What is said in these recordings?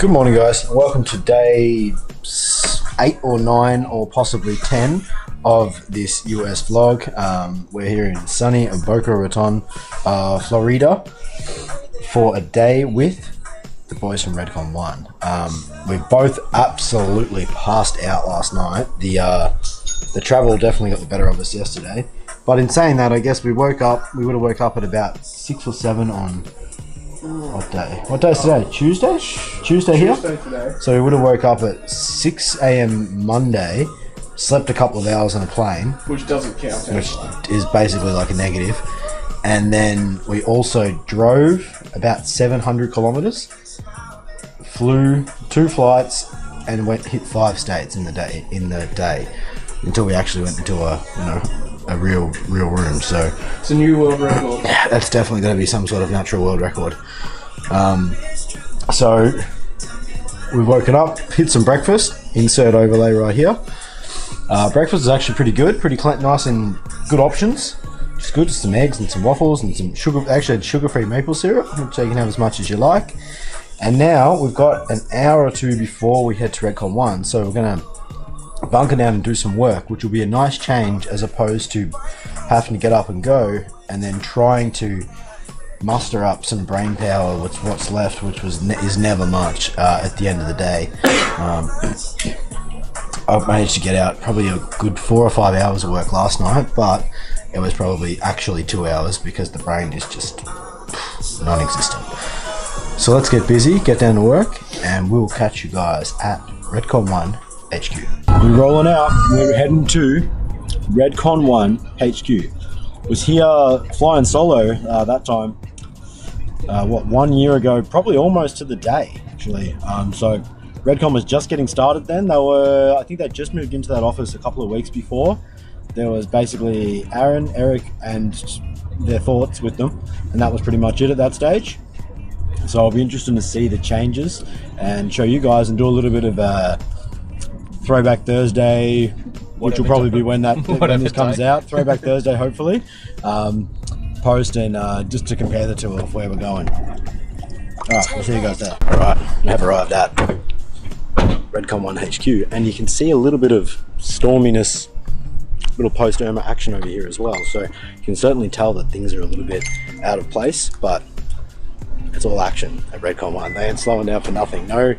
Good morning, guys. Welcome to day 8 or 9 or possibly 10 of this US vlog. We're here in sunny Boca Raton, Florida for a day with the boys from Redcon1. We both absolutely passed out last night. The travel definitely got the better of us yesterday. But in saying that, I guess we would have woke up at about 6 or 7 on what day? What day is today? Tuesday? Tuesday here? Tuesday today. So we would have woke up at 6 a.m. Monday, slept a couple of hours on a plane. Which doesn't count. Which is basically like a negative. And then we also drove about 700 kilometers, flew 2 flights, and hit 5 states in the day, until we actually went into a real room. So it's a new world record. Yeah, that's definitely going to be some sort of natural world record. So we woken up, hit some breakfast, insert overlay right here. Breakfast is actually pretty good, nice and good options. It's good, just some eggs and some waffles and some sugar. Actually had sugar-free maple syrup, so you can have as much as you like. And now we've got an hour or 2 before we head to Redcon1, so we're going to bunker down and do some work, which will be a nice change as opposed to having to get up and go and then trying to muster up some brain power, what's left, which is never much at the end of the day. I've managed to get out probably a good 4 or 5 hours of work last night, but it was probably actually 2 hours because the brain is just non-existent. So let's get busy, get down to work, and we'll catch you guys at Redcon1 HQ. We're rolling out. We're heading to Redcon1 HQ. Was here flying solo that time. 1 year ago, probably almost to the day actually. So Redcon was just getting started then. I think they just moved into that office a couple of weeks before. There was basically Aaron, Eric, and their thoughts with them, and that was pretty much it at that stage. So I'll be interested to see the changes and show you guys and do a little bit of Throwback Thursday, which will probably be when this comes out. Throwback Thursday, hopefully. Post and just to compare the two of where we're going. Alright, we'll see you guys there. Alright, we have arrived at Redcon1 HQ, and you can see a little bit of storminess, little post-Irma action over here as well. So you can certainly tell that things are a little bit out of place, but it's all action at Redcon1. They ain't slowing down for nothing. No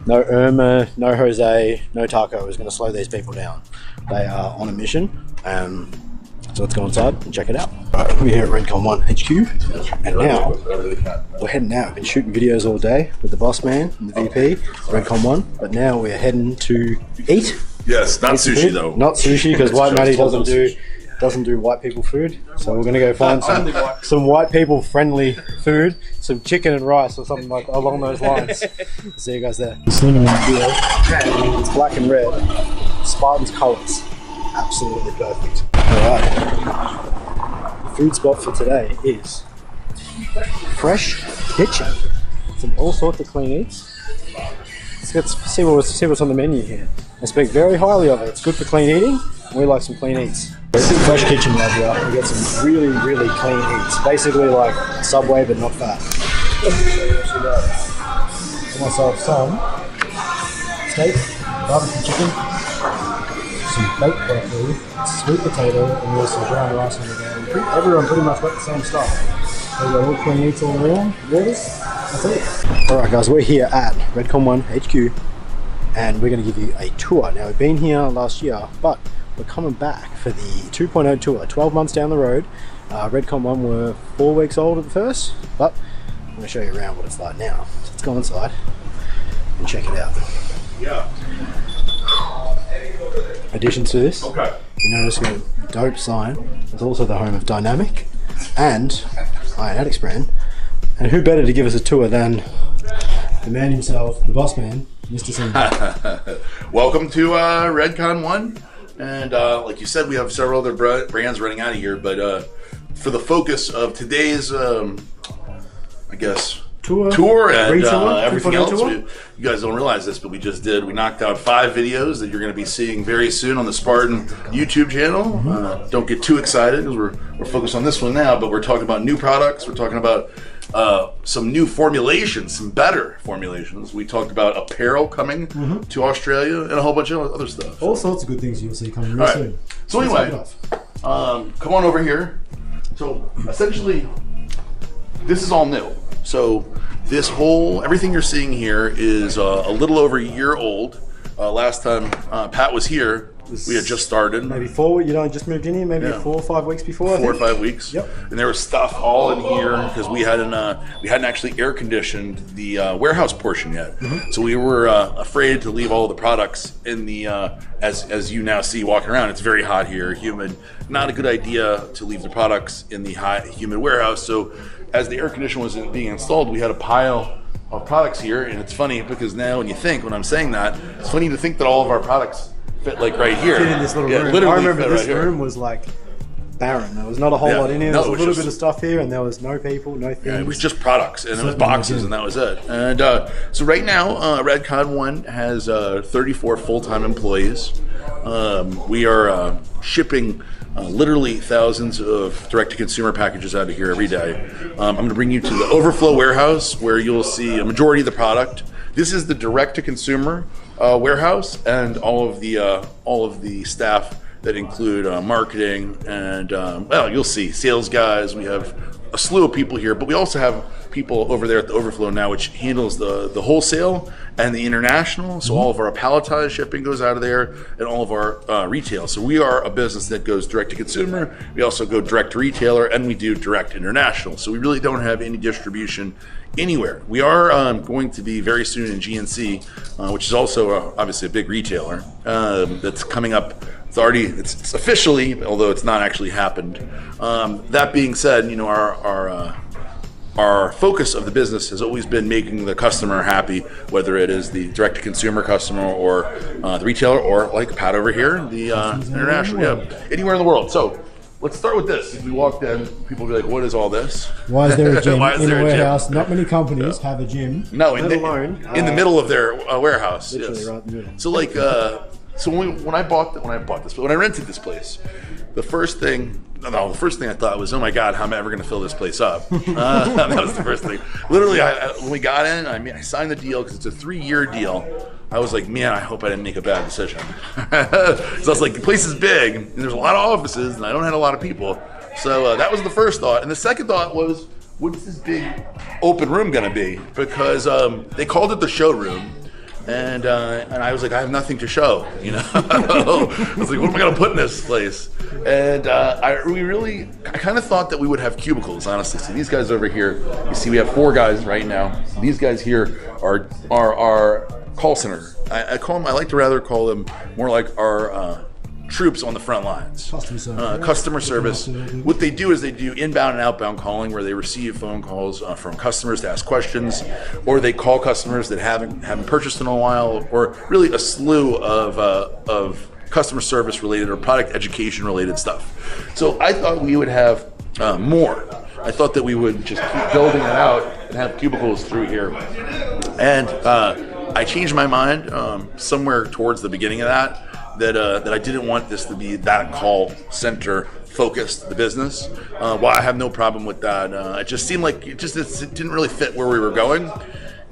Irma, no Jose, no Taco is going to slow these people down. They are on a mission. So let's go inside and check it out. Alright, we're here at Redcon1 HQ, and now we're heading out. We've been shooting videos all day with the boss man and the VP, Redcon1, but now we're heading to eat. Yes, not sushi though. Not sushi, because White Matty doesn't do white people food. So we're gonna go find some white people friendly food, some chicken and rice or something like along those lines. See you guys there. Singerman beer. It's black and red. Spartan's colours. Absolutely perfect. Alright. The food spot for today is Fresh Kitchen. Some all sorts of clean eats. Let's see what's on the menu here. I speak very highly of it. It's good for clean eating. We like some clean eats. Fresh Kitchen right here. We get some really, really clean eats. Basically like Subway, but not fat. Get myself some steak, barbecue chicken, some baked broccoli, sweet potato, and there's some brown rice on the go. Everyone pretty much got the same stuff. So we got all clean eats all around. Waters. That's it. Alright guys, we're here at Redcon1 HQ, and we're going to give you a tour. Now we've been here last year, but we're coming back for the 2.0 tour, 12 months down the road. Redcon1 were 4 weeks old at first, but I'm going to show you around what it's like now. So let's go inside and check it out. Yeah. Addition to this, Okay. you notice we got a dope sign. It's also the home of Dynamic and Iron Addicts brand. And who better to give us a tour than the man himself, the boss man, Mr. Singerman. Welcome to Redcon1, and like you said, we have several other brands running out of here, but for the focus of today's, I guess, tour and everything else, you guys don't realize this, but we knocked out 5 videos that you're going to be seeing very soon on the Spartan YouTube channel. Don't get too excited because we're focused on this one now, but we're talking about new products, we're talking about some new formulations, some better formulations. We talked about apparel coming to Australia and a whole bunch of other stuff. All sorts of good things you'll see coming real soon. So anyway, come on over here. So essentially, this is all new. So this whole, everything you're seeing here is a little over a year old. Last time Pat was here, we had just started. Maybe 4, you know, just moved in here, maybe 4 or 5 weeks before. 4 or 5 weeks. Yep. And there was stuff all in here because we hadn't actually air conditioned the warehouse portion yet. So we were afraid to leave all the products in the as you now see walking around. It's very hot here, humid. Not a good idea to leave the products in the hot, humid warehouse. So as the air conditioner was being installed, we had a pile of products here, and it's funny because now when I'm saying that, it's funny to think that all of our products fit like right here. Fit in this little room. I remember this room was like barren. There was not a whole lot in here. There was a little bit of stuff here, and there was no people, no things. Yeah, it was just products, and it was boxes, and that was it. And so right now, Redcon1 has 34 full-time employees. We are shipping literally thousands of direct-to-consumer packages out of here every day. I'm going to bring you to the overflow warehouse where you'll see a majority of the product. This is the direct-to-consumer warehouse, and all of the staff that include marketing and well, you'll see sales guys. We have a slew of people here, but we also have people over there at the overflow now, which handles the wholesale and the international. So all of our palletized shipping goes out of there, and all of our retail. So we are a business that goes direct to consumer. We also go direct to retailer, and we do direct international. So we really don't have any distribution anywhere. We are going to be very soon in GNC, which is also obviously a big retailer that's coming up. It's officially, although it's not actually happened. That being said, you know, our focus of the business has always been making the customer happy, whether it is the direct-to-consumer customer or the retailer, or like Pat over here, the international, anywhere in the world. So let's start with this. If we walked in, people will be like, what is all this? Why is there a gym in a warehouse? Not many companies have a gym. No, in the middle of their warehouse. Literally right in the middle. So like, so when I rented this place, the first thing I thought was, oh my God, how am I ever going to fill this place up? That was the first thing. Literally, when we got in, I signed the deal because it's a 3-year deal. I was like, man, I hope I didn't make a bad decision. So I was like, the place is big, and there's a lot of offices, and I don't have a lot of people. So that was the first thought. And the second thought was, what's this big open room going to be? Because they called it the showroom. And I was like, I have nothing to show, you know. I was like, what am I gonna put in this place? And I kind of thought that we would have cubicles, honestly. So these guys over here, you see, we have 4 guys right now. These guys here are our call center. I like to rather call them more like our troops on the front lines. Customer service. What they do is they do inbound and outbound calling, where they receive phone calls from customers to ask questions, or they call customers that haven't purchased in a while, or really a slew of customer service related or product education related stuff. So I thought we would have more. I thought that we would just keep building it out and have cubicles through here. And I changed my mind somewhere towards the beginning of that I didn't want this to be that call center focused, the business. While I have no problem with that, it just seemed like it didn't really fit where we were going.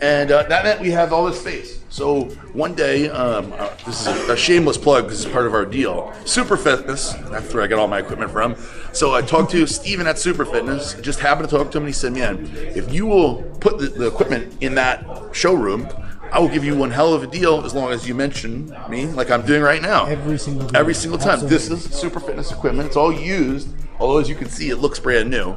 And that meant we have all this space. So one day, this is a shameless plug because it's part of our deal. Super Fitness, that's where I got all my equipment from. So I talked to Steven at Super Fitness. I just happened to talk to him, and he said, man, if you will put the equipment in that showroom, I will give you one hell of a deal as long as you mention me, like I'm doing right now. Every single time. Absolutely. This is Super Fitness equipment. It's all used, although as you can see, it looks brand new.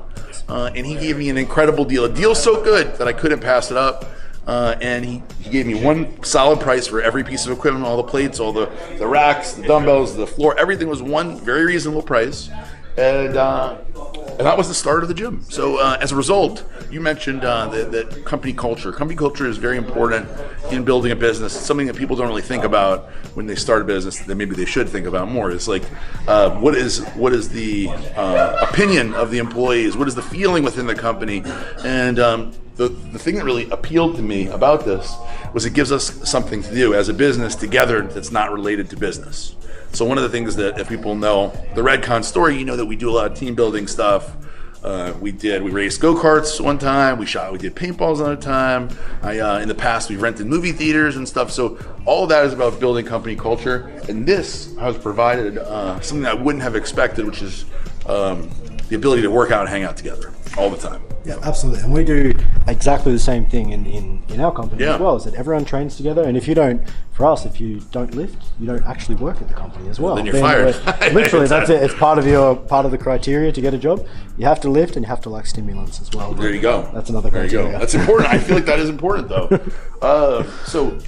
And he gave me an incredible deal. A deal so good that I couldn't pass it up. And he gave me one solid price for every piece of equipment, all the plates, all the racks, the dumbbells, the floor. Everything was one very reasonable price. And that was the start of the gym. So as a result, you mentioned that company culture. Company culture is very important in building a business. It's something that people don't really think about when they start a business that maybe they should think about more. It's like, what is the opinion of the employees? What is the feeling within the company? And the thing that really appealed to me about this was it gives us something to do as a business together that's not related to business. So one of the things that if people know the Redcon story, you know that we do a lot of team building stuff. We raced go-karts one time. We did paintballs another time. In the past, we've rented movie theaters and stuff. So all of that is about building company culture. And this has provided something I wouldn't have expected, which is the ability to work out and hang out together all the time. Yeah, absolutely. And we do exactly the same thing in our company as well, is that everyone trains together. And if you don't lift, you don't actually work at the company as well. Then you're fired. Literally, that's it. It's part of the criteria to get a job. You have to lift and you have to like stimulants as well. There you go. That's another criteria. There you go. That's important. I feel like that is important though. So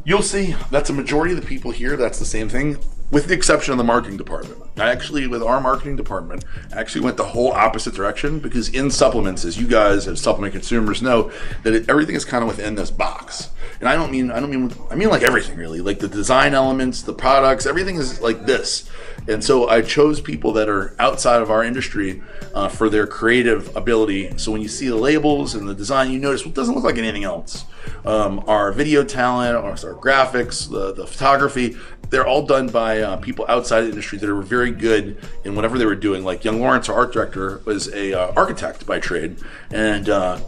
you'll see that's a majority of the people here. That's the same thing. With the exception of the marketing department. With our marketing department, I actually went the whole opposite direction, because in supplements, as you guys as supplement consumers know, that everything is kind of within this box. And I mean like everything really, like the design elements, the products, everything is like this. And so I chose people that are outside of our industry for their creative ability. So when you see the labels and the design, you notice it doesn't look like anything else. Our video talent, our graphics, the photography, they're all done by people outside the industry that are very good in whatever they were doing. Like young Lawrence, our art director, was a architect by trade, and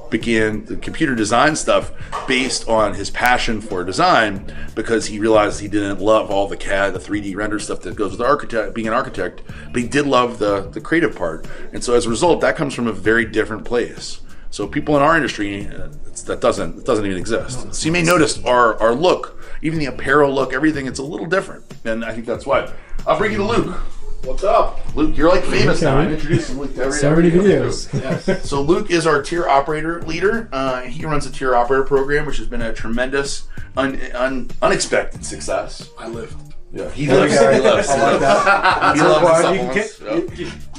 began the computer design stuff based on his passion for design, because he realized he didn't love all the CAD, the 3D render stuff that goes with being an architect, but he did love the creative part. And so as a result, that comes from a very different place. So people in our industry, that doesn't even exist. So you may notice our look, even the apparel look, everything, it's a little different. And I think that's why. I'll bring you to Luke. What's up? Luke, you're like famous now. I'm introducing Luke to every videos. Yes. So Luke is our tier operator leader. He runs a tier operator program, which has been a tremendous, unexpected success. I lift. Yeah, he loves. He loves. I like that. He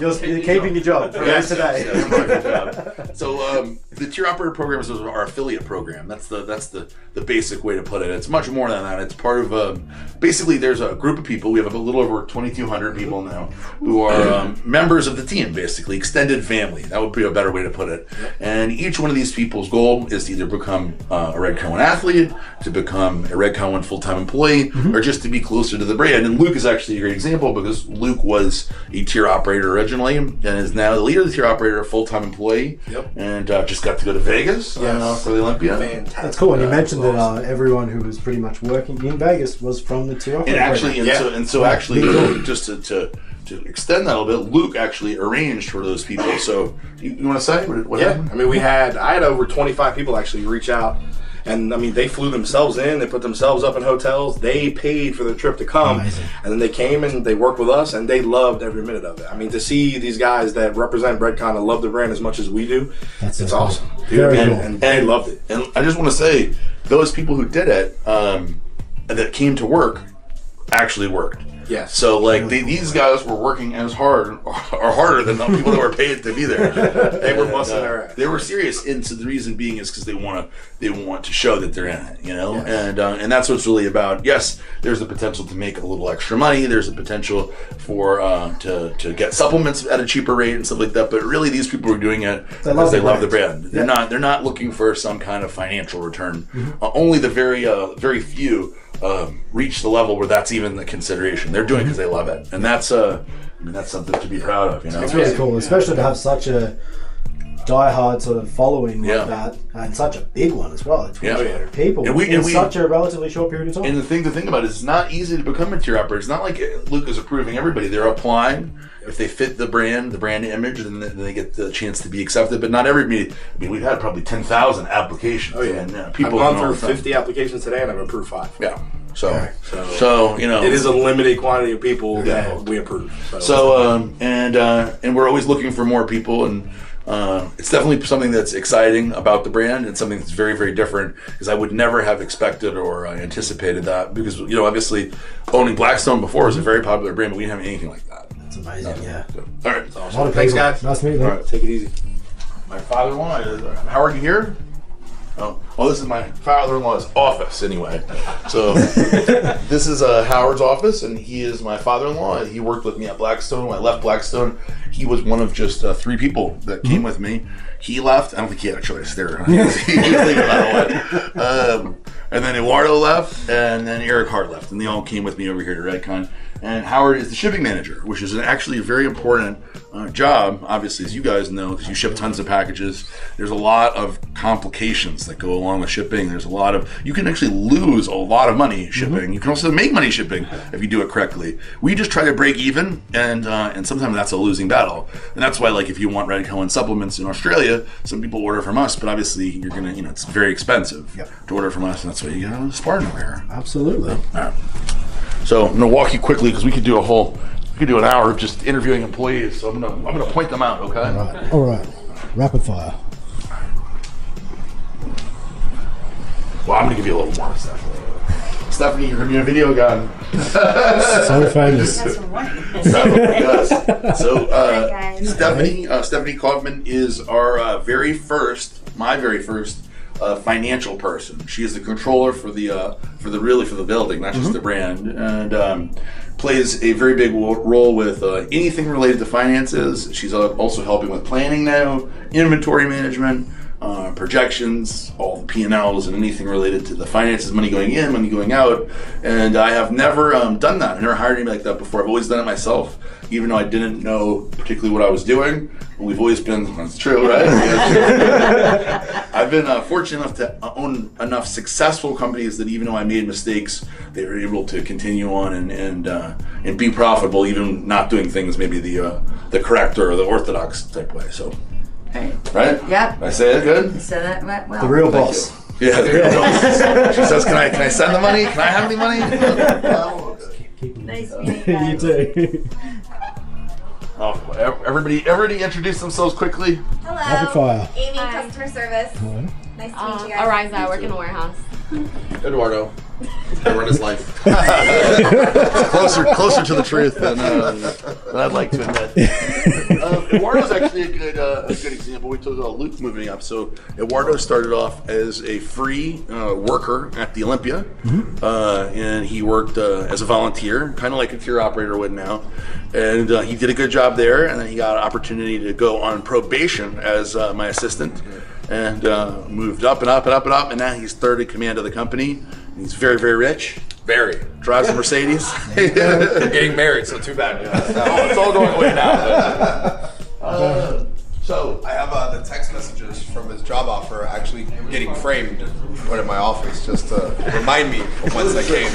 loves You're keeping your job. Yes, today. Yes. So the tier operator program is our affiliate program. That's the basic way to put it. It's much more than that. It's part of basically there's a group of people. We have a little over 2,200 people now who are members of the team, basically extended family. That would be a better way to put it. And each one of these people's goal is to either become a Redcon1 athlete, to become a Redcon1 full-time employee, or just to be closer to the brand. And Luke is actually a great example, because Luke was a tier operator originally and is now the leader of the tier operator, a full-time employee. Yep. And just got to go to Vegas for the Olympia. Fantastic. That's cool. And you mentioned that everyone who was pretty much working in Vegas was from the tier operator. And actually, just to extend that a little bit, Luke actually arranged for those people. So you want to say what happened? I mean, I had over 25 people actually reach out. And I mean, they flew themselves in, they put themselves up in hotels, they paid for their trip to come. Amazing. And then they came and they worked with us, and they loved every minute of it. I mean, to see these guys that represent Redcon and love the brand as much as we do, it's awesome. Very cool. And they loved it. And I just want to say, those people who did it, that came to work, actually worked. Yes. So like these guys were working as hard or harder than the people that were paid to be there. They were busting their ass. They were serious, and so the reason being is because they want to show that they're in it, you know. Yes. And that's what it's really about. Yes, there's a potential to make a little extra money. There's a potential for to get supplements at a cheaper rate and stuff like that. But really, these people are doing it because they love the brand. They're not looking for some kind of financial return. Mm-hmm. Only the very few reach the level where that's even the consideration. They're doing it because they love it, and that's something to be proud of. You know, it's really cool, especially to have such a diehard sort of following like that, and such a big one as well. 2,200 people in such a relatively short period of time. And the thing to think about is it's not easy to become a tier operator. It's not like Luke is approving everybody. They're applying. If they fit the brand image, then they get the chance to be accepted. But not everybody. I mean, we've had probably 10,000 applications. Oh yeah, and people I've gone through 50 applications today, and I've approved 5. Yeah. So you know, it is a limited quantity of people that we approve. And we're always looking for more people, and it's definitely something that's exciting about the brand, and something that's very, very different, because I would never have expected or anticipated that, because you know, obviously owning Blackstone before was a very popular brand, but we didn't have anything like that. That's amazing. Yeah. So, all right. Awesome. Thanks, guys. Nice to meet you. All right. Take it easy. My father-in-law. Howard, you here? Oh, this is my father-in-law's office anyway. So this is Howard's office, and he is my father-in-law. He worked with me at Blackstone. When I left Blackstone, he was one of just 3 people that came with me. He left. I don't think he had a choice there. He was leaving no matter what. And then Eduardo left, and then Eric Hart left, and they all came with me over here to Redcon. and Howard is the shipping manager, which is actually a very important job, obviously, as you guys know, because you ship tons of packages. There's a lot of complications that go along with shipping. There's a lot of, you can actually lose a lot of money shipping. You can also make money shipping if you do it correctly. We just try to break even, and sometimes that's a losing battle. And that's why, like, if you want Redcon1 supplements in Australia, some people order from us, but obviously you're gonna, it's very expensive to order from us, and that's why you got Spartan wear. Absolutely. All right. So I'm gonna walk you quickly because we could do an hour of just interviewing employees. So I'm gonna point them out, okay? All right. Rapid fire. Well, I'm gonna give you a little more stuff. Stephanie, you're gonna be a video guy. So famous. Stephanie Kaufman is our my very first financial person. She is the controller for the building, not just the brand, and plays a very big role with anything related to finances. She's also helping with planning now, inventory management, projections, all the P&Ls, and anything related to the finances, money going in, money going out. And I have never done that. I never hired anybody like that before. I've always done it myself, even though I didn't know particularly what I was doing. We've always been, that's true, right? I've been fortunate enough to own enough successful companies that even though I made mistakes, they were able to continue on and be profitable, even not doing things maybe the correct or the orthodox type way. So. Right? Yep. I say it good? You said that right well. The real boss. Yeah, the real boss. She says, can I send the money? Can I have any money? Nice meeting you. You too. Oh, everybody introduce themselves quickly. Hello. Rapid fire. Amy, Hi. customer service. Hello. Nice to meet you guys. Ariza, I work in a warehouse. Eduardo. I run his life. Closer to the truth than I'd like to admit. Eduardo's actually a good example. We took Luke moving up. So Eduardo started off as a free worker at the Olympia, and he worked as a volunteer, kind of like a tier operator would now. And he did a good job there, and then he got an opportunity to go on probation as my assistant, and moved up and up and up and up, and now he's third in command of the company. He's very, very rich. Very. Drives a Mercedes. I'm getting married, so too bad. It's all going away now. So I have the text messages from his job offer actually getting framed and put in my office just to remind me of whence I came.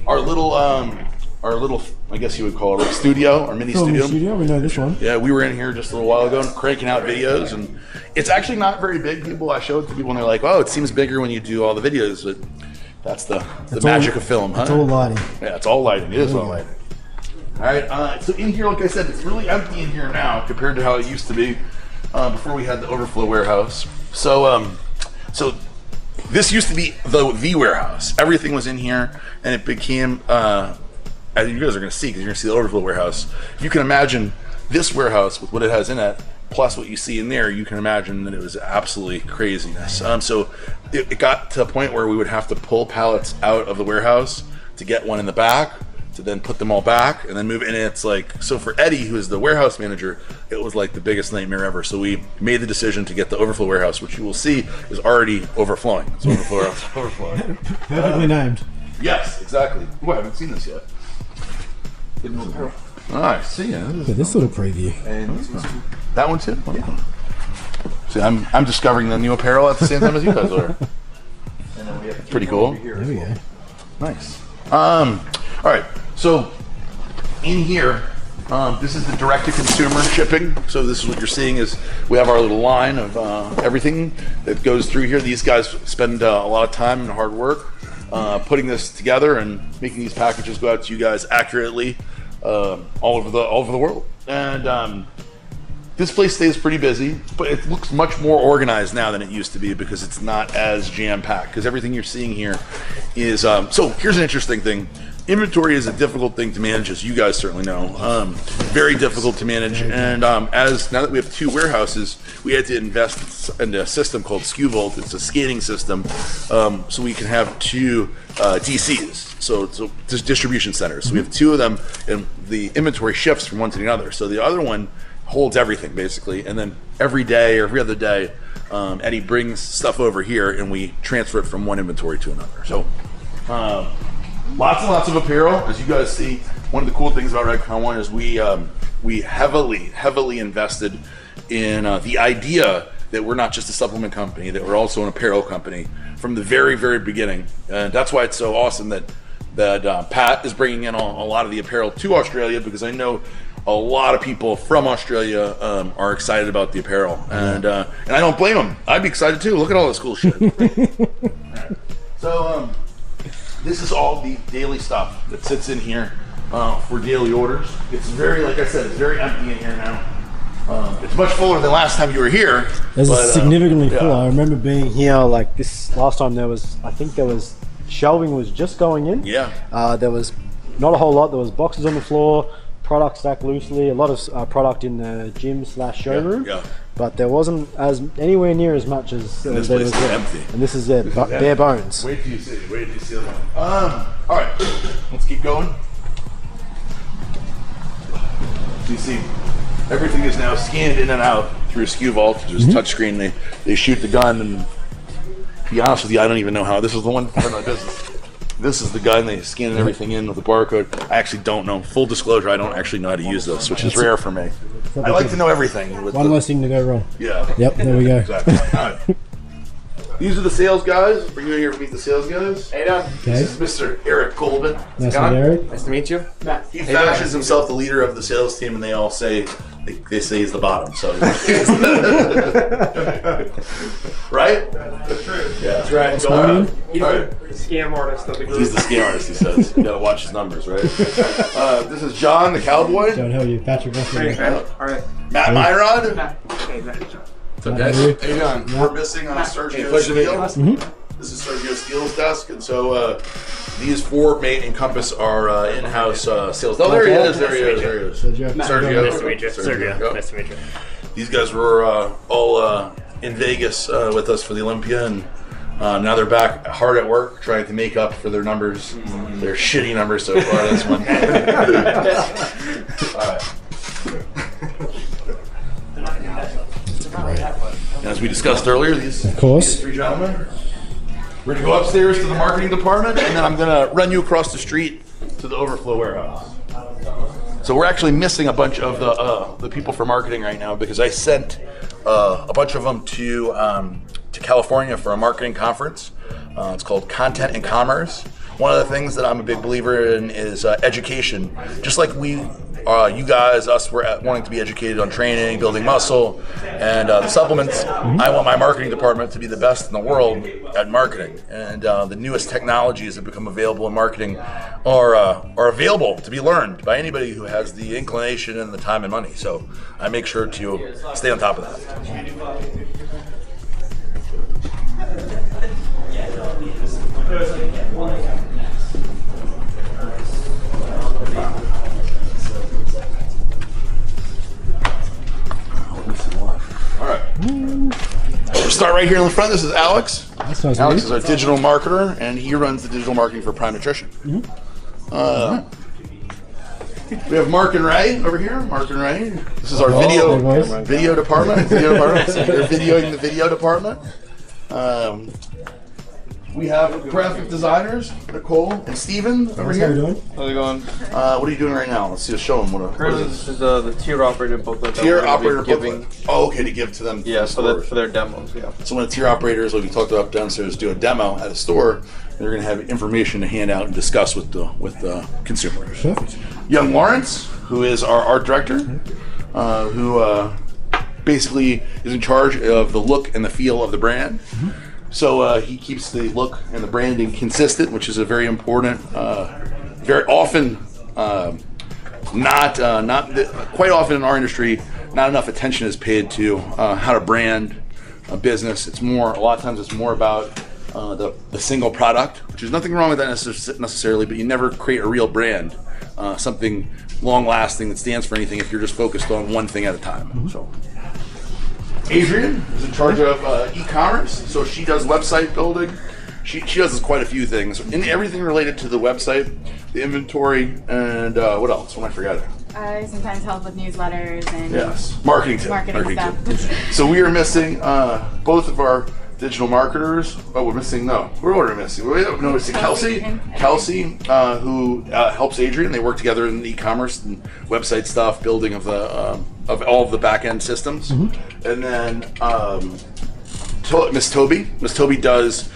Our little, I guess you would call it a studio, or mini studio. We know this one. Yeah, we were in here just a little while ago cranking out videos, and it's actually not very big. I show it to people and they're like, "Oh, it seems bigger when you do all the videos," but that's the magic of film, huh? It's all lighting. Yeah, it's all lighting. It is all lighting. All right, so in here, like I said, it's really empty in here now compared to how it used to be before we had the overflow warehouse. So this used to be the warehouse. Everything was in here, and it became. As you guys are going to see, because you're going to see the overflow warehouse. If you can imagine this warehouse with what it has in it, plus what you see in there, you can imagine that it was absolutely craziness. So it got to a point where we would have to pull pallets out of the warehouse to get one in the back, to then put them all back, and then move in. And it's like, so for Eddie, who is the warehouse manager, it was like the biggest nightmare ever. So we made the decision to get the overflow warehouse, which you will see is already overflowing. It's overflowing. Perfectly named. Yes, exactly. Oh, I haven't seen this yet. Nice. See ya. Look at this little preview. That one too? Yeah. See, I'm discovering the new apparel at the same time as you guys are. Pretty cool. There we go. Nice. All right. So in here, this is the direct-to-consumer shipping. So this is what you're seeing is we have our little line of everything that goes through here. These guys spend a lot of time and hard work putting this together and making these packages go out to you guys accurately all over the world. And this place stays pretty busy, but it looks much more organized now than it used to be because it's not as jam-packed. Because everything you're seeing here is so here's an interesting thing. Inventory is a difficult thing to manage, as you guys certainly know. Very difficult to manage, and as now that we have two warehouses, we had to invest in a system called SKU Vault. It's a scanning system, so we can have two DCs, so distribution centers. So we have two of them, and the inventory shifts from one to the other. So the other one holds everything basically, and then every day or every other day, Eddie brings stuff over here, and we transfer it from one inventory to another. So Lots and lots of apparel. As you guys see, one of the cool things about Redcon1 is we heavily invested in the idea that we're not just a supplement company, that we're also an apparel company from the very beginning. And that's why it's so awesome that Pat is bringing in a lot of the apparel to Australia, because I know a lot of people from Australia are excited about the apparel, and I don't blame them. I'd be excited too. Look at all this cool shit. So this is all the daily stuff that sits in here for daily orders. It's very, like I said, it's very empty in here now. It's much fuller than last time you were here. It's significantly fuller. I remember being here like this last time. I think there was shelving was just going in. Yeah. There was not a whole lot. There was boxes on the floor, product stacked loosely, a lot of product in the gym / showroom. Yeah. But there wasn't anywhere near as much as this there place was is there. empty. And this is it, bare bones. Wait till you see the one. All right, let's keep going. You see, everything is now scanned in and out through a SKU vault, which is touchscreen. They shoot the gun, and to be honest with you, I don't even know how. This is the one part of my business. This is the gun. They scan everything in with the barcode. I actually don't know. Full disclosure, I don't actually know how to use this, which is rare for me. I like to know everything. One less thing to go wrong. Yeah. Yep, there we go. Exactly. All right. These are the sales guys. Bring you in here to meet the sales guys. Hey, Doug. This is Mr. Eric Colvin. Nice to meet Eric. Nice to meet you. He fashions himself the leader of the sales team, and they all say they say he's the bottom. So, right? That's true. Yeah, that's right. What's going on? He's the scam artist of the group. He's the scam artist. He says you gotta watch his numbers, right? This is John, the cowboy. John, how are you? Patrick, nice to meet you. All right. Matt Myron. Hey, Matt. What's up, guys? How you doing? We're missing Sergio pleasure to meet Steele. This is Sergio Steele's desk, and so these four may encompass our in-house sales. Oh, there he is. There he is. Sergio. Nice to meet you. Sergio. Yep. Nice to meet you. These guys were all in Vegas with us for the Olympia, and now they're back hard at work trying to make up for their numbers, their shitty numbers so far this month. All right. And as we discussed earlier, these three gentlemen, we're going to go upstairs to the marketing department, and then I'm going to run you across the street to the overflow warehouse. So we're actually missing a bunch of the people for marketing right now, because I sent a bunch of them to California for a marketing conference. It's called Content and Commerce. One of the things that I'm a big believer in is education. Just like you guys, us, we're wanting to be educated on training, building muscle, and the supplements. I want my marketing department to be the best in the world at marketing. And the newest technologies that become available in marketing are available to be learned by anybody who has the inclination and the time and money. So I make sure to stay on top of that. All right. We'll start right here in the front. This is Alex. Alex is our digital marketer, and he runs the digital marketing for Prime Nutrition. We have Mark and Ray over here. Mark and Ray. This is our video department. They're videoing the video department. We have graphic designers, Nicole and Steven over here. How you doing? How's it going? What are you doing right now? Let's see. Show them what is this. This is the tier operator booklet. Tier operator booklet. Oh, okay, to give to them. Yeah, for their demos. Yeah. So when the tier operators, like we talked about downstairs, do a demo at a store, they're going to have information to hand out and discuss with the consumers. Perfect. Young Lawrence, who is our art director, who basically is in charge of the look and the feel of the brand. So he keeps the look and the branding consistent, which is a very important. Very often, quite often in our industry, not enough attention is paid to how to brand a business. A lot of times it's more about the single product, which is nothing wrong with that necessarily, but you never create a real brand, something long-lasting that stands for anything if you're just focused on one thing at a time. So. Adrian is in charge of e-commerce, so she does website building. She does quite a few things, and everything related to the website, the inventory, and what else? What am I forgetting? I sometimes help with newsletters and marketing stuff. tip. So we are missing both of our digital marketers. Oh, we're missing. No, we're missing. No, we're missing Kelsey. Kelsey, who helps Adrian. They work together in e-commerce and website stuff, building of the of all of the back end systems. And then Miss Toby. Miss Toby does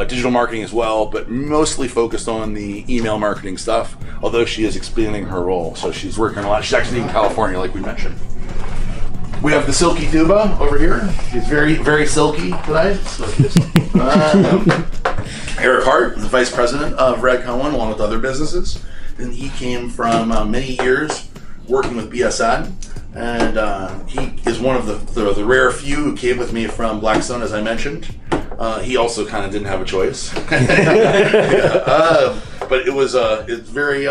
digital marketing as well, but mostly focused on the email marketing stuff. Although she is expanding her role, so she's working a lot. She's actually in California, like we mentioned. We have the Silky Tuba over here. He's very, very silky today. Eric Hart, the vice president of Redcon1, along with other businesses. And he came from many years working with BSN. And he is one of the rare few who came with me from Blackstone, as I mentioned. He also kind of didn't have a choice. But it was it's very...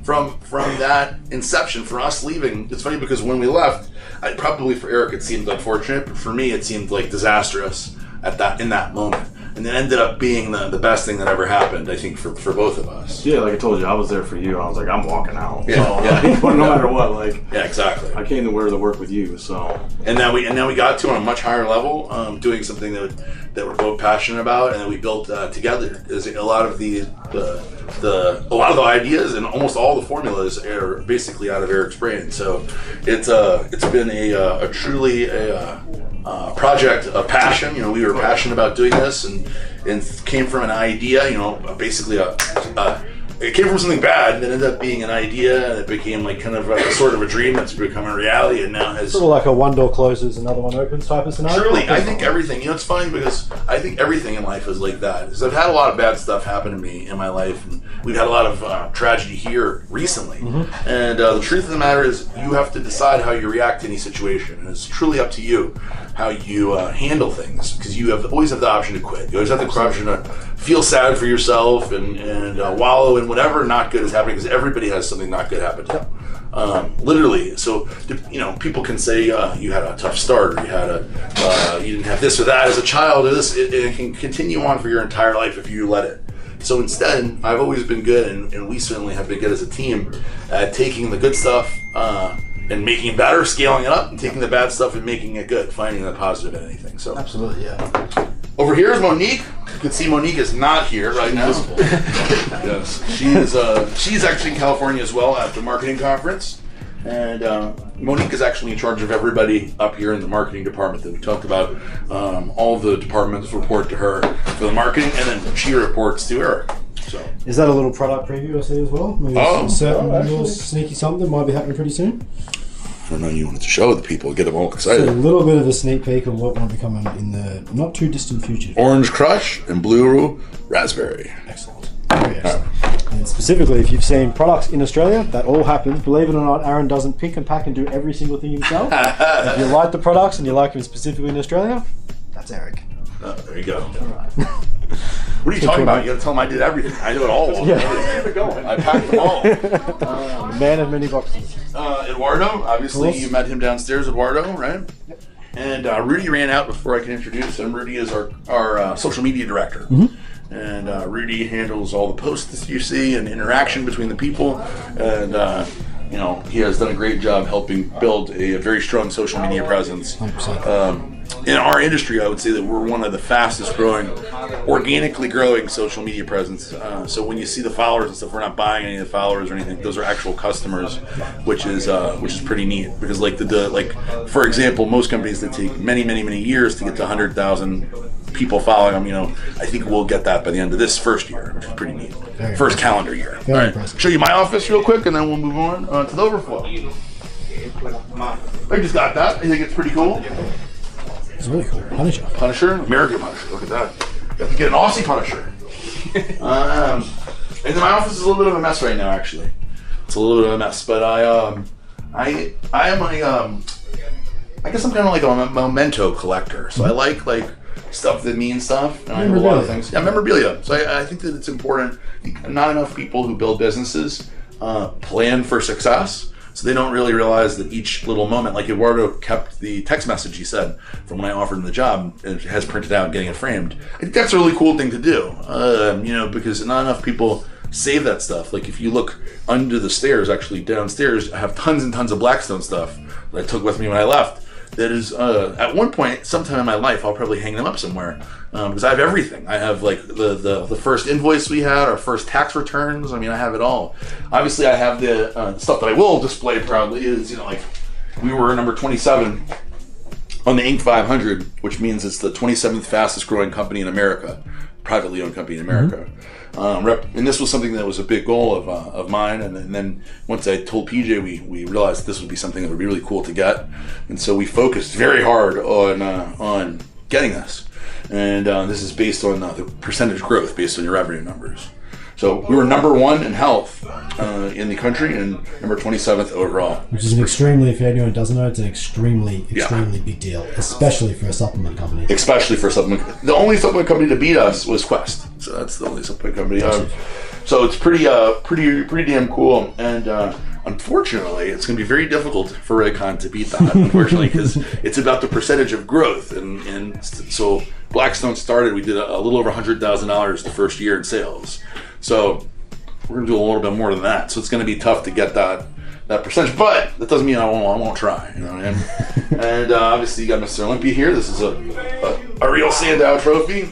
From that inception, for us leaving, it's funny because when we left, probably for Eric it seemed unfortunate, but for me it seemed like disastrous in that moment, and it ended up being the best thing that ever happened, I think, for both of us. Yeah, like I told you, I was there for you. I was like, I'm walking out. Yeah, so, yeah. no matter what, like, yeah, exactly. I came to work with you. So, and then we got to on a much higher level, doing something that we're both passionate about, and that we built together. Is a lot of the ideas and almost all the formulas are basically out of Eric's brain. So it's been a truly project of passion. You know, we were passionate about doing this, and came from an idea. You know, basically it came from something bad, and it ended up being an idea, and it became like kind of a sort of a dream that's become a reality, and now has sort of like a one door closes, another one opens type of scenario. Truly, I think everything. You know, it's funny because I think everything in life is like that. Because I've had a lot of bad stuff happen to me in my life, and we've had a lot of tragedy here recently. And the truth of the matter is, you have to decide how you react to any situation, and it's truly up to you how you handle things. Because you always have the option to quit. You always have the option to feel sad for yourself and wallow in whatever not good is happening, because everybody has something not good happen to them. Literally. So, you know, people can say you had a tough start, or you didn't have this or that as a child, or this. It can continue on for your entire life if you let it. So instead, I've always been good, and we certainly have been good as a team at taking the good stuff and making it better, scaling it up, and taking the bad stuff and making it good, finding the positive in anything. So absolutely, yeah. Over here is Monique. You can see Monique is not here right now. Yes, she's actually in California as well at the marketing conference, and Monique is actually in charge of everybody up here in the marketing department that we talked about. All the departments report to her for the marketing, and then she reports to Eric. So, is that a little product preview I see as well? Maybe little sneaky something that might be happening pretty soon? I don't know, you wanted to show the people, get them all excited. So a little bit of a sneak peek of what might be coming in the not too distant future. Orange Crush and Blue Raspberry. Excellent. Very excellent. And specifically, if you've seen products in Australia, that all happens. Believe it or not, Aaron doesn't pick and pack and do every single thing himself. If you like the products and you like them specifically in Australia, that's Eric. Oh, there you go. All right. What are you talking about? You gotta tell them I did everything. I do it all. Yeah. I packed them all. Man of many boxes. Eduardo, obviously you met him downstairs, Eduardo, right? Yep. And Rudy ran out before I can introduce him. Rudy is our social media director. And Rudy handles all the posts that you see and interaction between the people. And you know, he has done a great job helping build a very strong social media presence. 100%. In our industry, I would say that we're one of the fastest growing, organically growing social media presence. So when you see the followers and stuff, we're not buying any of the followers or anything. Those are actual customers, which is pretty neat. Because like for example, most companies that take many years to get to 100,000 people following them, you know, I think we'll get that by the end of this first year, which is pretty neat. First calendar year. Very all right, impressive. show you my office real quick, and then we'll move on to the overflow. I just got that. I think it's pretty cool. It's really cool. Punisher, American Punisher. Look at that. You have to get an Aussie Punisher. And then my office is a little bit of a mess right now. Actually, it's a little bit of a mess. But I am I guess I'm kind of like a memento collector. So I like stuff that means stuff. And I have a lot of things. Yeah, memorabilia. So I think that it's important. Not enough people who build businesses plan for success. So they don't really realize that each little moment, like Eduardo kept the text message he said from when I offered him the job, and has printed out and getting it framed. I think that's a really cool thing to do, you know, because not enough people save that stuff. Like if you look under the stairs, actually downstairs, I have tons and tons of Blackstone stuff that I took with me when I left. that is, at one point, sometime in my life, I'll probably hang them up somewhere. Because I have everything. I have like the first invoice we had, our first tax returns. I mean, I have it all. Obviously, I have the stuff that I will display proudly is, you know, like we were number 27 on the Inc. 500, which means it's the 27th fastest growing company in America, privately owned company in America. And this was something that was a big goal of mine. And then once I told PJ, we realized this would be something that would be really cool to get. And so we focused very hard on getting this. And this is based on the percentage growth based on your revenue numbers. So we were number 1 in health in the country and number 27th overall. Which is an extremely, if anyone doesn't know, it's an extremely big deal, especially for a supplement company. Especially for a supplement. The only supplement company to beat us was Quest. So that's the only supplement company. So it's pretty damn cool. And unfortunately, it's going to be very difficult for Redcon to beat that, unfortunately, because it's about the percentage of growth. And so Blackstone started, we did a little over $100,000 the first year in sales. So we're going to do a little bit more than that. So it's going to be tough to get that percentage, but that doesn't mean I won't try. You know what I mean? And obviously you got Mr. Olympia here. This is a real Sandow trophy.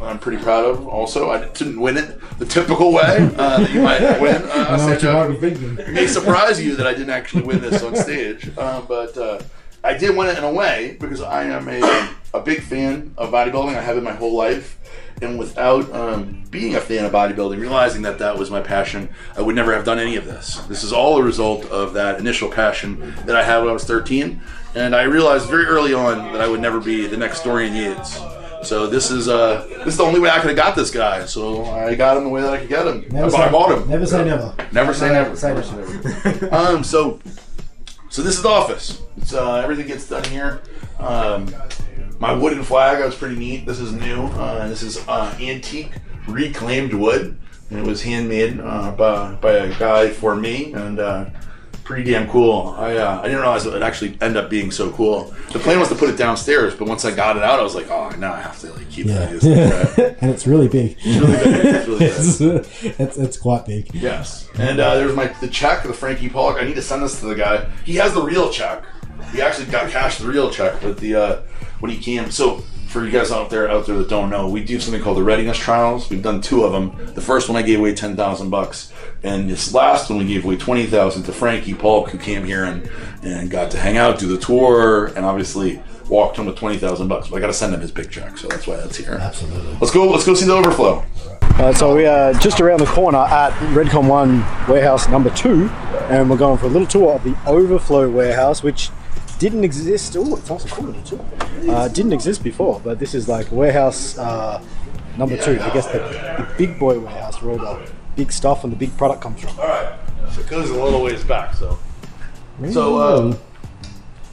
I'm pretty proud of. Also, I didn't win it the typical way that you might win. I know what you might be thinking. It may surprise you that I didn't actually win this on stage, but I did win it in a way because I am a big fan of bodybuilding. I have it my whole life. And without being a fan of bodybuilding, realizing that was my passion, I would never have done any of this. This is all a result of that initial passion that I had when I was 13. And I realized very early on that I would never be the next Dorian Yates. So this is the only way I could have got this guy. So I got him the way that I could get him. I bought him. Never say never. Never say never. Say never. So this is the office. It's everything gets done here. My wooden flag was pretty neat. This is new. This is antique reclaimed wood. And it was handmade by a guy for me, and pretty damn cool. I didn't realize it would actually end up being so cool. The plan was to put it downstairs, but once I got it out, I was like, oh, now I have to like keep that. And it's really big. It's really big. It's really big. It's quite big. Yes. And there's the check, the Frankie Pollock. I need to send this to the guy. He has the real check. He actually got cashed the real check, but when he came. So for you guys out there that don't know, we do something called the readiness trials. We've done 2 of them. The first one I gave away $10,000, and this last one we gave away $20,000 to Frankie Polk, who came here and got to hang out, do the tour, and obviously walked home with $20,000. But I got to send him his big check, so that's why that's here. Absolutely. Let's go see the overflow. So we are just around the corner at Redcon1 warehouse number 2, and we're going for a little tour of the overflow warehouse, which didn't exist. Oh, it's nice and cool too. Didn't exist before, but this is like warehouse number 2. I guess the big boy warehouse where all the big stuff and the big product comes from. All right, so it goes a little ways back.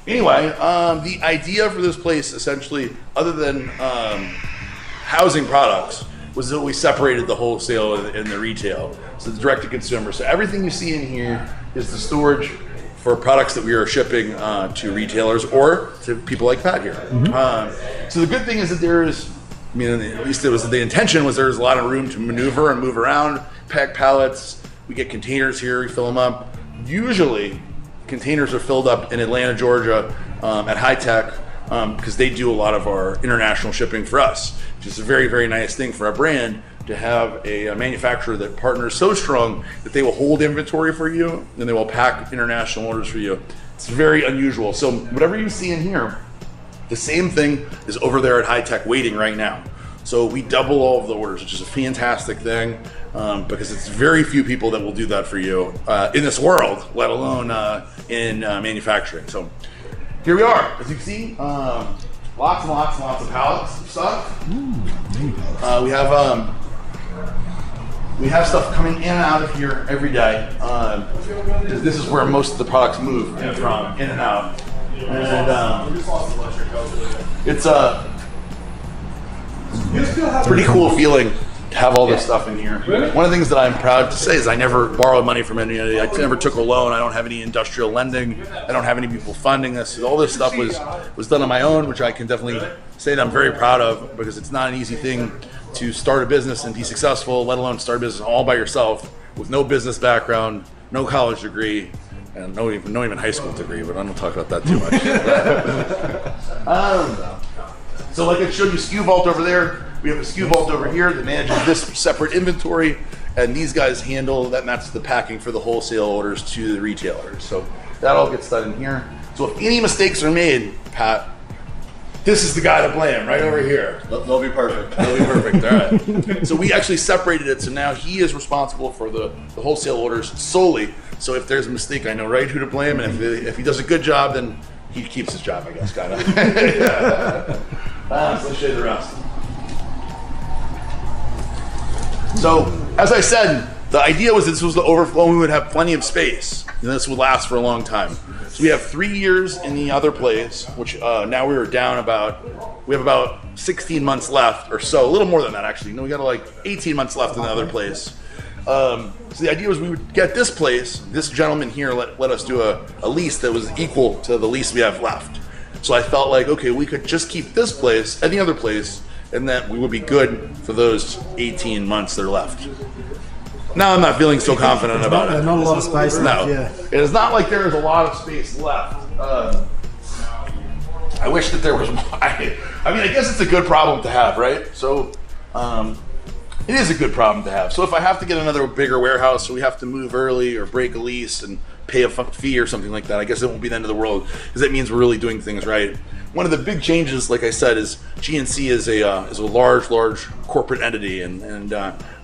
Anyway, the idea for this place essentially, other than housing products, was that we separated the wholesale and the retail, so the direct to consumer. So everything you see in here is the storage for products that we are shipping to retailers or to people like Pat here. So the good thing is that at least it was the intention was there's a lot of room to maneuver and move around, pack pallets. We get containers here, we fill them up. Usually, containers are filled up in Atlanta, Georgia, at High Tech, because they do a lot of our international shipping for us, which is a very, very nice thing for our brand to have a manufacturer that partners so strong that they will hold inventory for you and they will pack international orders for you. It's very unusual. So whatever you see in here, the same thing is over there at High Tech waiting right now. So we double all of the orders, which is a fantastic thing because it's very few people that will do that for you in this world, let alone in manufacturing. So here we are. As you can see, lots and lots and lots of pallets of stuff. We have stuff coming in and out of here every day. This is where most of the products move from, in and out. And it's a pretty cool feeling to have all this stuff in here. One of the things that I'm proud to say is I never borrowed money from anybody. I never took a loan. I don't have any industrial lending. I don't have any people funding this. All this stuff was done on my own, which I can definitely say that I'm very proud of because it's not an easy thing to start a business and be successful, let alone start a business all by yourself with no business background, no college degree, and no even high school degree, but I don't talk about that too much. So like I showed you SKU Vault over there, we have a SKU Vault over here that manages this separate inventory, and these guys handle that, and that's the packing for the wholesale orders to the retailers. So that all gets done in here. So if any mistakes are made, Pat, this is the guy to blame, right over here. They'll be perfect. They'll be perfect, all right. So we actually separated it, so now he is responsible for the wholesale orders solely. So if there's a mistake, I know right who to blame, and if he does a good job, then he keeps his job, I guess, kind of. So let's show you the rest. So, as I said, the idea was this was the overflow, and we would have plenty of space, and this would last for a long time. So we have 3 years in the other place, which now we have about 16 months left or so, a little more than that actually. No, we got like 18 months left in the other place. So the idea was we would get this place, this gentleman here let us do a lease that was equal to the lease we have left. So I felt like, okay, we could just keep this place and the other place, and that we would be good for those 18 months that are left. Now I'm not feeling so confident about it. Not a lot of space left, yeah. It is not like there is a lot of space left. I wish that there was more. I mean, I guess it's a good problem to have, right? So it is a good problem to have. So if I have to get another bigger warehouse, or we have to move early or break a lease and pay a fee or something like that, I guess it won't be the end of the world, because that means we're really doing things right. One of the big changes, like I said, is GNC is a large corporate entity, and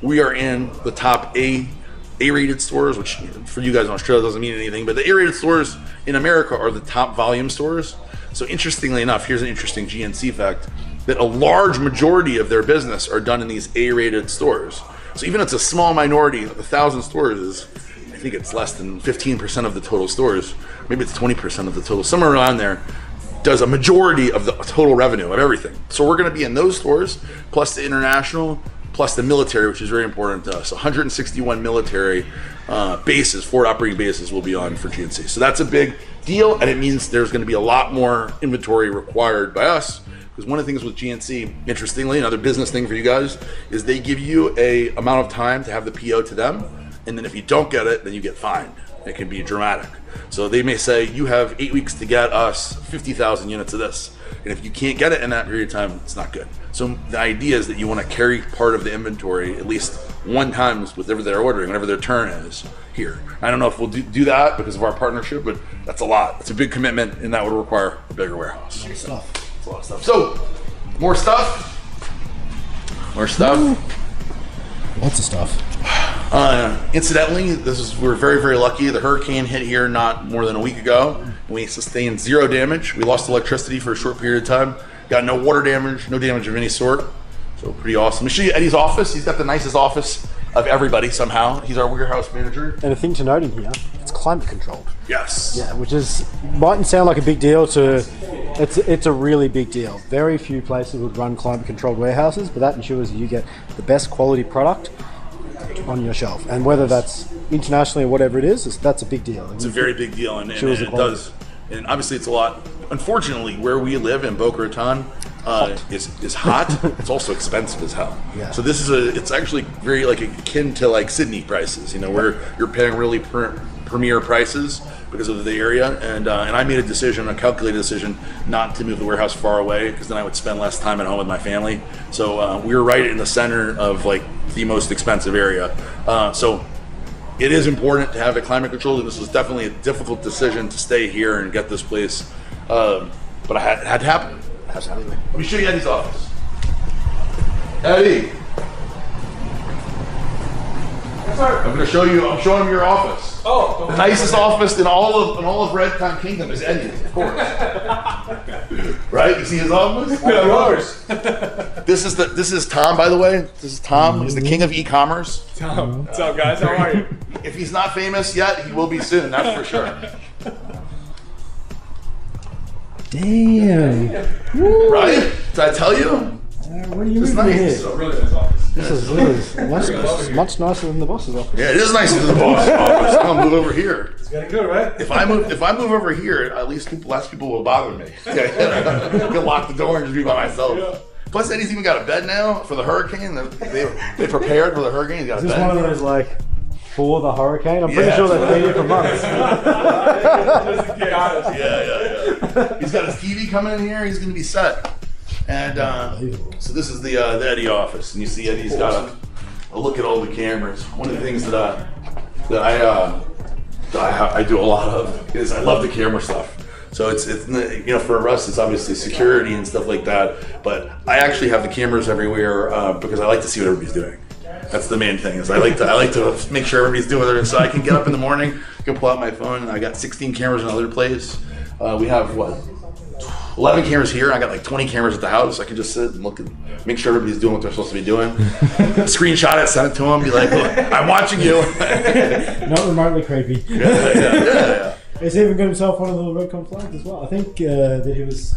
we are in the top A-rated stores, which for you guys in Australia doesn't mean anything, but the A-rated stores in America are the top volume stores. So interestingly enough, here's an interesting GNC fact, that a large majority of their business are done in these A-rated stores. So even if it's a small minority, 1,000 stores is, I think it's less than 15% of the total stores, maybe it's 20% of the total, somewhere around there, does a majority of the total revenue of everything. So we're gonna be in those stores, plus the international, plus the military, which is very important to us. 161 military bases, forward operating bases will be on for GNC. So that's a big deal, and it means there's gonna be a lot more inventory required by us, because one of the things with GNC, interestingly, another business thing for you guys, is they give you a amount of time to have the PO to them, and then if you don't get it, then you get fined. It can be dramatic. So they may say, you have 8 weeks to get us 50,000 units of this. And if you can't get it in that period of time, it's not good. So the idea is that you want to carry part of the inventory at least one time with whatever they're ordering, whatever their turn is here. I don't know if we'll do that because of our partnership, but that's a lot. It's a big commitment, and that would require a bigger warehouse. It's a lot of stuff. So, more stuff. More stuff. Lots of stuff. Incidentally, we're very, very lucky. The hurricane hit here not more than a week ago. We sustained 0 damage. We lost electricity for a short period of time. Got no water damage, no damage of any sort. So pretty awesome. Let me show you Eddie's office. He's got the nicest office of everybody somehow. He's our warehouse manager. And a thing to note in here, it's climate controlled. Yes. Yeah, which is mightn't sound like a big deal to. It's a really big deal. Very few places would run climate controlled warehouses, but that ensures you get the best quality product on your shelf. And whether that's internationally or whatever it is, that's a big deal. It's a very big deal, and it does. And obviously, it's a lot. Unfortunately, where we live in Boca Raton is hot. It's also expensive as hell. Yeah. So this is it's actually very like akin to like Sydney prices. You know, where you're paying really premier prices because of the area. And I made a calculated decision, not to move the warehouse far away, because then I would spend less time at home with my family. So we were right in the center of like the most expensive area. So it is important to have it climate controlled, and this was definitely a difficult decision to stay here and get this place. But it had to happen. Absolutely. Let me show you Eddie's office. Eddie. I'm showing him your office. Oh, the nicest office in all of Redcon Kingdom is Eddie's, of course. Right? You see his office? of course. This is Tom, by the way. This is Tom. He's the king of e-commerce. Tom, what's up, guys? How are you? If he's not famous yet, he will be soon. That's for sure. Damn. Right? Did I tell you? What are you It's doing nice. here? Really nice office. This is much nicer than the boss's office. Yeah, it is nicer than the boss's office. I'm gonna move over here. It's getting good, right? If I move over here, at least less people will bother me. I can lock the door and just be by myself. Yeah. Plus, Eddie's even got a bed now for the hurricane. They prepared for the hurricane. He's got a Is this bed. one of those like before the hurricane. I'm pretty sure they've been here for months. Yeah. He's got his TV coming in here. He's going to be set. And so this is the Eddie office, and you see Eddie's got a look at all the cameras. One of the things that I do a lot of is I love the camera stuff. So it's for us it's obviously security and stuff like that. But I actually have the cameras everywhere because I like to see what everybody's doing. That's the main thing. Is I like to make sure everybody's doing it, so I can get up in the morning, I can pull out my phone, and I got 16 cameras in another place. We have 11 cameras here. I got like 20 cameras at the house. I can just sit and look and make sure everybody's doing what they're supposed to be doing. Screenshot it, send it to them, be like, look, I'm watching you. Not remotely creepy. Yeah. He's even got himself one of the Redcon flags as well. I think that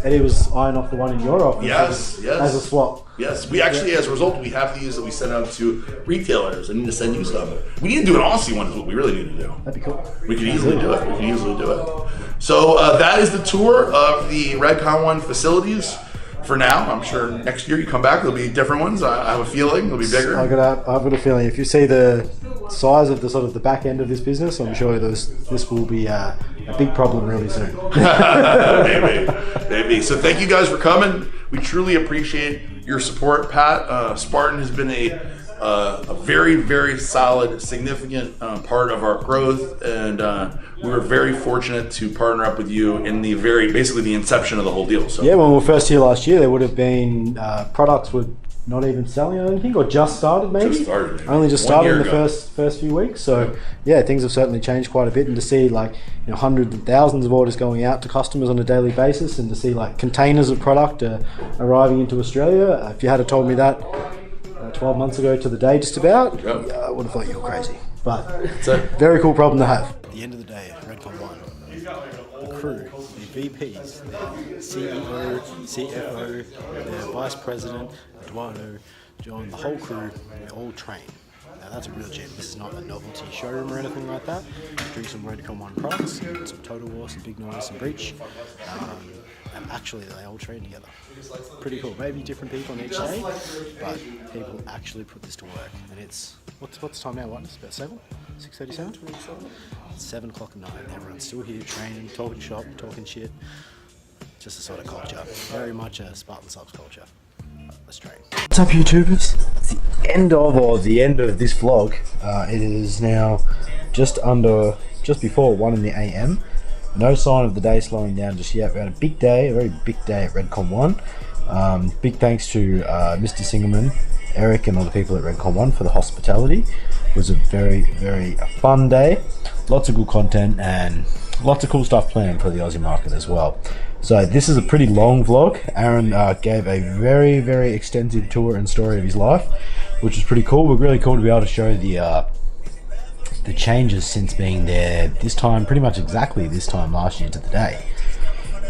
Eddie was eyeing off the one in your office. Yes. As a swap. Yes, we actually, as a result, we have these that we send out to retailers and need to send you stuff. We need to do an Aussie one is what we really need to do. That'd be cool. We could easily do it. So that is the tour of the Redcon1 facilities. For now, I'm sure next year you come back, there'll be different ones. I have a feeling they'll be bigger. I've got a feeling if you see the size of the sort of the back end of this business, I'm sure this will be a big problem really soon. Maybe. So thank you guys for coming. We truly appreciate your support, Pat. Spartan has been a very, very solid, significant part of our growth, and we were very fortunate to partner up with you in basically the inception of the whole deal. So yeah, when we were first here last year, there would have been products were not even selling, I don't think, or just started maybe. Only just started in the first few weeks. So yeah, things have certainly changed quite a bit, and to see hundreds and thousands of orders going out to customers on a daily basis, and to see containers of product arriving into Australia. If you had told me that 12 months ago to the day just about, I would have thought you were crazy. But it's a very cool problem to have. At the end of the day, Redcon1, the crew, the VPs, the CEO, CFO, the Vice President, Eduardo, John, the whole crew, we're all trained. Now that's a real gem. This is not a novelty showroom or anything like that. Doing some Redcon1 products, some Total War, some Big Noise, some Breach. And actually they all train together. Pretty cool. Maybe different people on each day, but people actually put this to work. And it's, what's the time now? What? It's about 7? 6:37? 7 o'clock at night. Everyone's still here training, talking shop, talking shit. Just a sort of culture. Very much a Spartansuppz culture. Let's train. What's up, YouTubers? It's the end of this vlog. It is now just before 1 a.m. No sign of the day slowing down just yet. We had a very big day at Redcon1. Big thanks to Mr. Singerman, Eric, and all the people at Redcon1 for the hospitality. It was a very, very fun day. Lots of good content and lots of cool stuff planned for the Aussie market as well. So this is a pretty long vlog. Aaron gave a very, very extensive tour and story of his life, which is pretty cool. We're really cool to be able to show the changes since being there this time, pretty much exactly this time last year to the day.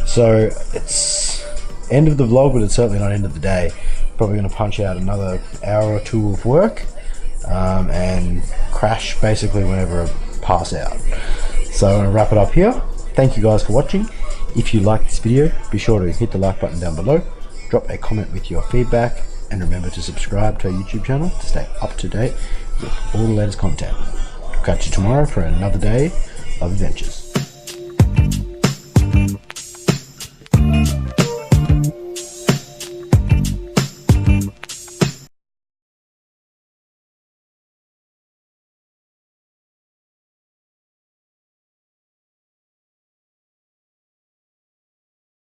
So it's end of the vlog, but it's certainly not end of the day. Probably going to punch out another hour or two of work and crash basically whenever I pass out. So I'm going to wrap it up here. Thank you guys for watching. If you like this video, be sure to hit the like button down below, drop a comment with your feedback, and remember to subscribe to our YouTube channel to stay up to date with all the latest content. Catch you tomorrow for another day of adventures.